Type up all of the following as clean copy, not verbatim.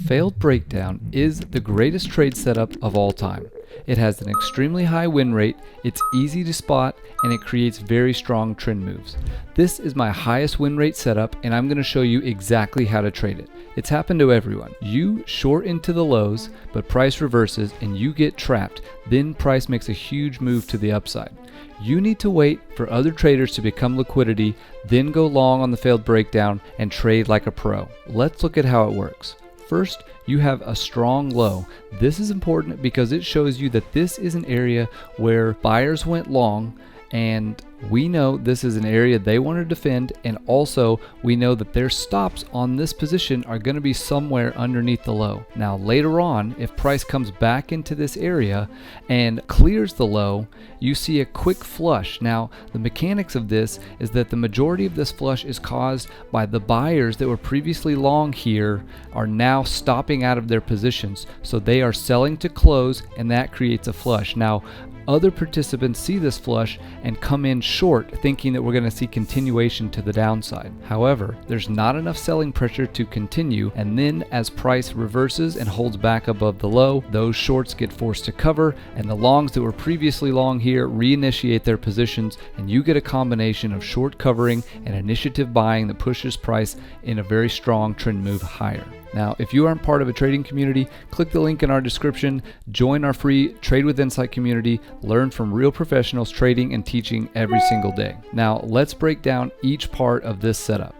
failed breakdown is the greatest trade setup of all time. It has an extremely high win rate, it's easy to spot, and it creates very strong trend moves. This is my highest win rate setup, and I'm going to show you exactly how to trade it. It's happened to everyone. You short into the lows, but price reverses and you get trapped. Then price makes a huge move to the upside. You need to wait for other traders to become liquidity, then go long on the failed breakdown and trade like a pro. Let's look at how it works. First, you have a strong low. This is important because it shows you that this is an area where buyers went long, and we know this is an area they want to defend, and also we know that their stops on this position are going to be somewhere underneath the low. Now later on, if price comes back into this area and clears the low, you see a quick flush. Now the mechanics of this is that the majority of this flush is caused by the buyers that were previously long here are now stopping out of their positions, so they are selling to close, and that creates a flush. Now other participants see this flush and come in short, thinking that we're going to see continuation to the downside. However, there's not enough selling pressure to continue, and then as price reverses and holds back above the low, those shorts get forced to cover, and the longs that were previously long here reinitiate their positions, and you get a combination of short covering and initiative buying that pushes price in a very strong trend move higher. Now, if you aren't part of a trading community, click the link in our description, join our free Trade with Insight community, learn from real professionals trading and teaching every single day. Now, let's break down each part of this setup.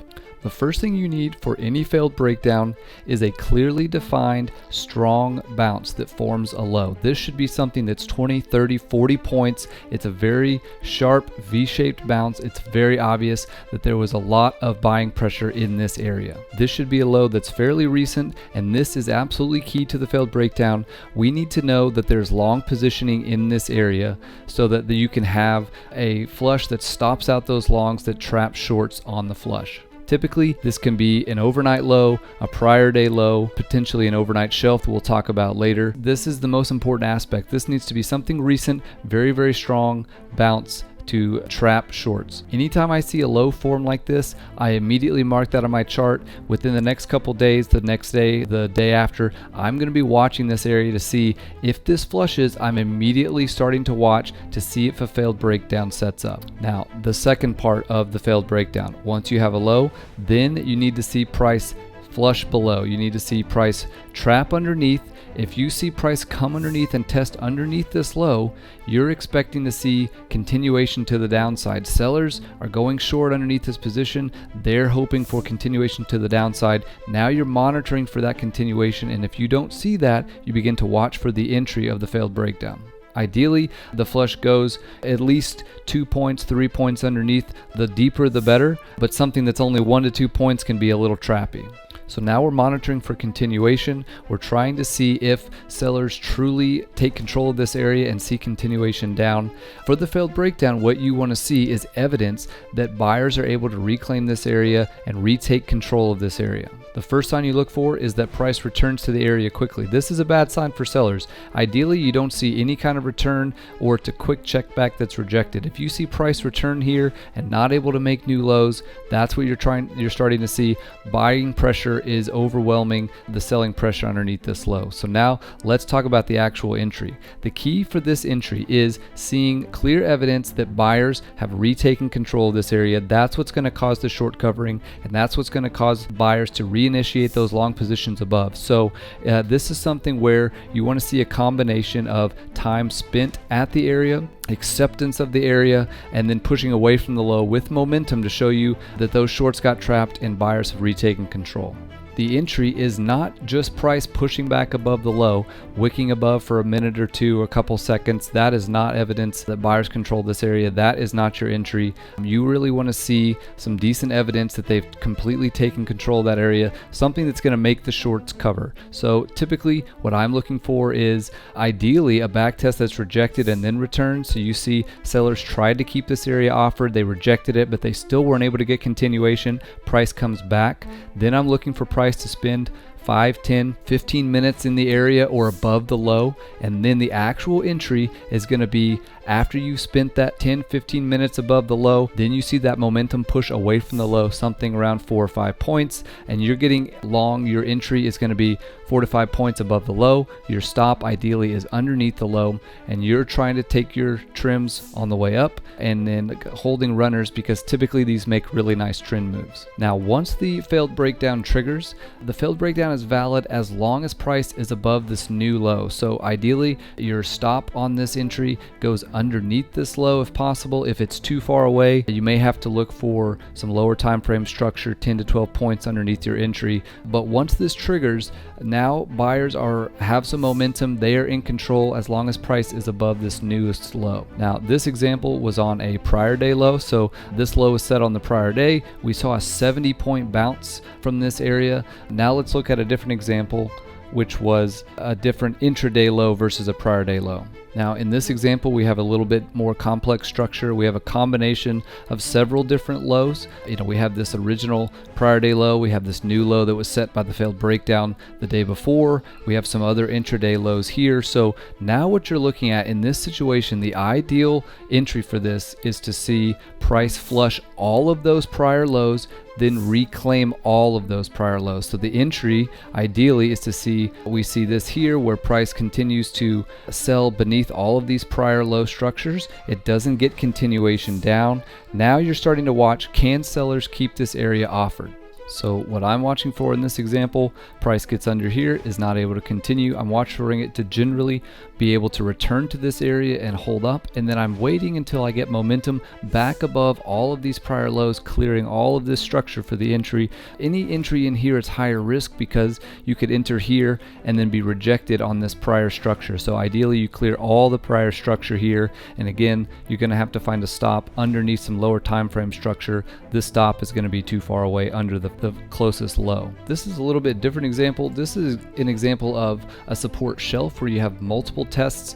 The first thing you need for any failed breakdown is a clearly defined, strong bounce that forms a low. This should be something that's 20, 30, 40 points. It's a very sharp V-shaped bounce. It's very obvious that there was a lot of buying pressure in this area. This should be a low that's fairly recent, and this is absolutely key to the failed breakdown. We need to know that there's long positioning in this area so that you can have a flush that stops out those longs that trap shorts on the flush. Typically, this can be an overnight low, a prior day low, potentially an overnight shelf that we'll talk about later. This is the most important aspect. This needs to be something recent, very, very strong bounce to trap shorts. Anytime I see a low form like this, I immediately mark that on my chart. Within the next couple days, the next day, the day after, I'm going to be watching this area to see if this flushes. I'm immediately starting to watch to see if a failed breakdown sets up. Now, the second part of the failed breakdown, once you have a low, then you need to see price flush below. You need to see price trap underneath. If you see price come underneath and test underneath this low, you're expecting to see continuation to the downside. Sellers are going short underneath this position. They're hoping for continuation to the downside. Now you're monitoring for that continuation, and if you don't see that, you begin to watch for the entry of the failed breakdown. Ideally, the flush goes at least 2 points, 3 points underneath. The deeper the better, but something that's only 1 to 2 points can be a little trappy. So now we're monitoring for continuation. We're trying to see if sellers truly take control of this area and see continuation down. For the failed breakdown, what you want to see is evidence that buyers are able to reclaim this area and retake control of this area. The first sign you look for is that price returns to the area quickly. This is a bad sign for sellers. Ideally, you don't see any kind of return, or it's a quick check back that's rejected. If you see price return here and not able to make new lows, that's what you're starting to see. Buying pressure is overwhelming the selling pressure underneath this low. So now let's talk about the actual entry. The key for this entry is seeing clear evidence that buyers have retaken control of this area. That's what's going to cause the short covering, and that's what's going to cause buyers to reinitiate those long positions above. So this is something where you want to see a combination of time spent at the area, acceptance of the area, and then pushing away from the low with momentum to show you that those shorts got trapped and buyers have retaken control. The entry is not just price pushing back above the low, wicking above for a minute or two, a couple seconds. That is not evidence that buyers control this area. That is not your entry. You really want to see some decent evidence that they've completely taken control of that area, something that's going to make the shorts cover. So typically what I'm looking for is ideally a back test that's rejected and then returned. So you see sellers tried to keep this area offered, they rejected it, but they still weren't able to get continuation. Price comes back. Then I'm looking for price to spend 5, 10, 15 minutes in the area or above the low, and then the actual entry is going to be after you spent that 10, 15 minutes above the low. Then you see that momentum push away from the low, something around 4 or 5 points, and you're getting long. Your entry is going to be 4 to 5 points above the low. Your stop ideally is underneath the low, and you're trying to take your trims on the way up and then holding runners, because typically these make really nice trend moves. Now, once the failed breakdown triggers, the failed breakdown is valid as long as price is above this new low. So ideally your stop on this entry goes underneath this low if possible. If it's too far away, you may have to look for some lower time frame structure, 10 to 12 points underneath your entry. But once this triggers, now buyers have some momentum. They are in control as long as price is above this newest low. Now, this example was on a prior day low, so this low was set on the prior day. We saw a 70-point bounce from this area. Now let's look at a different example, which was a different intraday low versus a prior day low. Now, in this example, we have a little bit more complex structure. We have a combination of several different lows. We have this original prior day low. We have this new low that was set by the failed breakdown the day before. We have some other intraday lows here. So now what you're looking at in this situation, the ideal entry for this is to see price flush all of those prior lows, then reclaim all of those prior lows. So the entry ideally is to see, we see this here where price continues to sell beneath all of these prior low structures. It doesn't get continuation down. Now you're starting to watch, can sellers keep this area offered? So what I'm watching for in this example, price gets under here, is not able to continue. I'm watching for it to generally be able to return to this area and hold up, and then I'm waiting until I get momentum back above all of these prior lows, clearing all of this structure for the entry. Any entry in here is higher risk because you could enter here and then be rejected on this prior structure. So ideally you clear all the prior structure here, and again, you're going to have to find a stop underneath some lower time frame structure. This stop is going to be too far away under the closest low. This is a little bit different example. This is an example of a support shelf where you have multiple tests.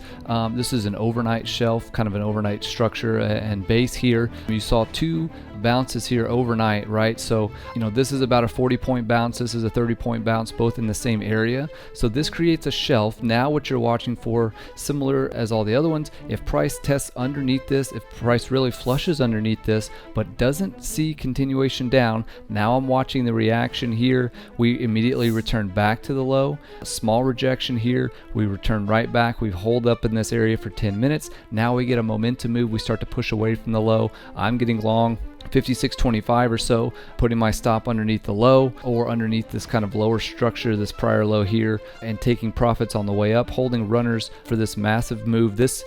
This is an overnight shelf, kind of an overnight structure and base here. You saw two bounces here overnight, right? So this is about a 40-point bounce, this is a 30-point bounce, both in the same area. So this creates a shelf. Now what you're watching for, similar as all the other ones, if price tests underneath this, if price really flushes underneath this but doesn't see continuation down, now I'm watching the reaction here. We immediately return back to the low. A small rejection here, we return right back. We hold up in this area for 10 minutes. Now we get a momentum move. We start to push away from the low. I'm getting long 56.25 or so, putting my stop underneath the low or underneath this kind of lower structure, this prior low here, and taking profits on the way up, holding runners for this massive move. This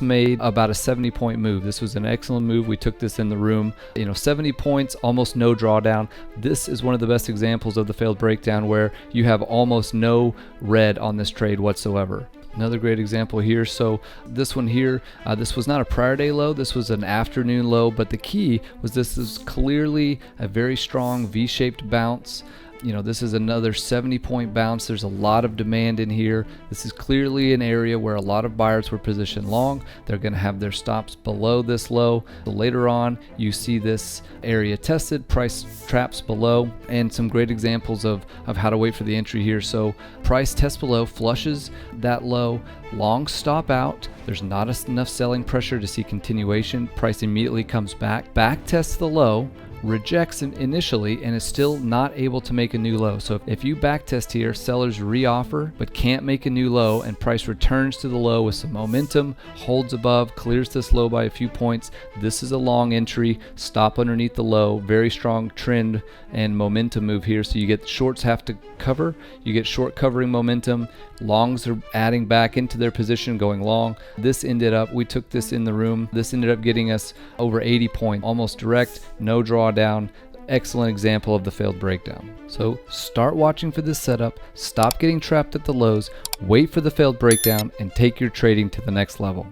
made about a 70-point move. This was an excellent move. We took this in the room. 70 points, almost no drawdown. This is one of the best examples of the failed breakdown where you have almost no red on this trade whatsoever. Another great example here. So this one here, this was not a prior day low, this was an afternoon low, but the key was this is clearly a very strong V-shaped bounce. This is another 70-point bounce. There's a lot of demand in here. This is clearly an area where a lot of buyers were positioned long. They're going to have their stops below this low. So later on, you see this area tested, price traps below, and some great examples of how to wait for the entry here. So price tests below, flushes that low, long stop out. There's not enough selling pressure to see continuation. Price immediately comes back tests the low, rejects initially, and is still not able to make a new low. So if you backtest here, sellers reoffer but can't make a new low, and price returns to the low with some momentum, holds above, clears this low by a few points. This is a long entry, stop underneath the low, very strong trend and momentum move here. So you get shorts have to cover, you get short covering momentum, longs are adding back into their position, going long. We took this in the room. This ended up getting us over 80 points, almost direct, no drawdown. Excellent example of the failed breakdown. So start watching for this setup, stop getting trapped at the lows, wait for the failed breakdown, and take your trading to the next level.